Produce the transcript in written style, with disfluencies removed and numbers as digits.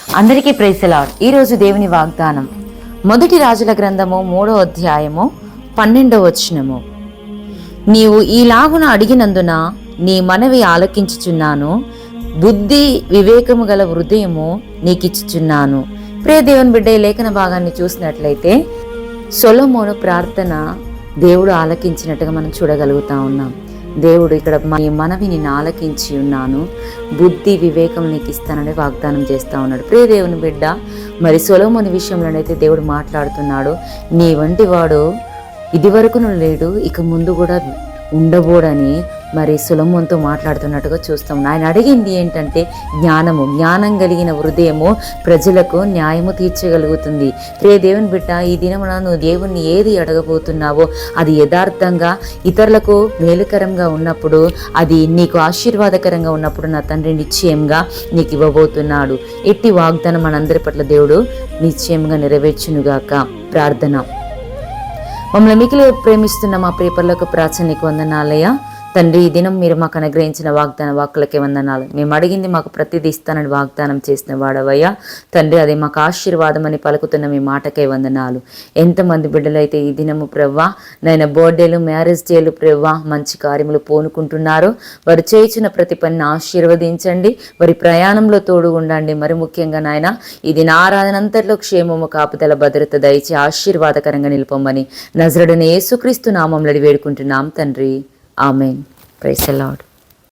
అందరికీ praise the lord. ఈరోజు దేవుని వాగ్దానం మొదటి రాజుల గ్రంథము 3వ అధ్యాయము 12వ వచనము. నీవు ఈలాగున అడిగినందున నీ మనవి ఆలకించుచున్నాను, బుద్ధి వివేకము గల హృదయము నీకిచ్చుచున్నాను. ప్రియ దేవుని బిడ్డ, ఈ లేఖన భాగాన్ని చూసినట్లయితే సొలొమోను ప్రార్థన దేవుడు ఆలకించినట్టుగా మనం చూడగలుగుతా ఉన్నాం. దేవుడు ఇక్కడ ఈ మనవి నేను ఆలకించి ఉన్నాను, బుద్ధి వివేకం నీకు ఇస్తానని వాగ్దానం చేస్తూ ఉన్నాడు. ప్రియ దేవుని బిడ్డ, మరి సొలొమోను విషయంలోనైతే దేవుడు మాట్లాడుతున్నాడు. నీ వంటి వాడు ఇదివరకును లేడు, ఇక ముందు కూడా ఉండబోడని మరి సొలొమోనుతో మాట్లాడుతున్నట్టుగా చూస్తాం. ఆయన అడిగింది ఏంటంటే జ్ఞానం కలిగిన హృదయము ప్రజలకు న్యాయము తీర్చగలుగుతుంది. ప్రియ దేవుని బిడ్డ, ఈ దినమున నువ్వు దేవుణ్ణి ఏది అడగబోతున్నావో అది యథార్థంగా ఇతరులకు మేలుకరంగా ఉన్నప్పుడు, అది నీకు ఆశీర్వాదకరంగా ఉన్నప్పుడు నా తండ్రి నిశ్చయంగా నీకు ఇవ్వబోతున్నాడు. ఎట్టి వాగ్దానం మనందరి పట్ల దేవుడు నిశ్చయంగా నెరవేర్చునుగాక. ప్రార్థన. మమ్మల్ని మికిలి ప్రేమిస్తున్న మా ప్రియపరలోక ప్రార్థన నీకు వందనాలయ్యా. తండ్రి, ఈ దినం మీరు మాకు అనుగ్రహించిన వాగ్దాన వాక్కులకే వందనాలు. మేము అడిగింది మాకు ప్రతిదీ ఇస్తానని వాగ్దానం చేసిన వాడవయ్యా తండ్రి, అది మాకు ఆశీర్వాదం అని పలుకుతున్న మీ మాటకే వందనాలు. ఎంతమంది బిడ్డలైతే ఈ దినము ప్రవ్వా నాయన బర్త్డేలు, మ్యారేజ్ డేలు ప్రవ్వా మంచి కార్యములు పూనుకుంటున్నారు. వారు చేయించిన ప్రతి పనిని ఆశీర్వదించండి, వారి ప్రయాణంలో తోడు ఉండండి. మరి ముఖ్యంగా నాయన ఇది నా ఆరాధన అంతట్లో క్షేమము, కాపుదల, భద్రత దయచి ఆశీర్వాదకరంగా నిలుపమని నజరుడైన యేసుక్రీస్తు నామములో వేడుకుంటున్నాం తండ్రి. ఆమెన్. Praise the lord.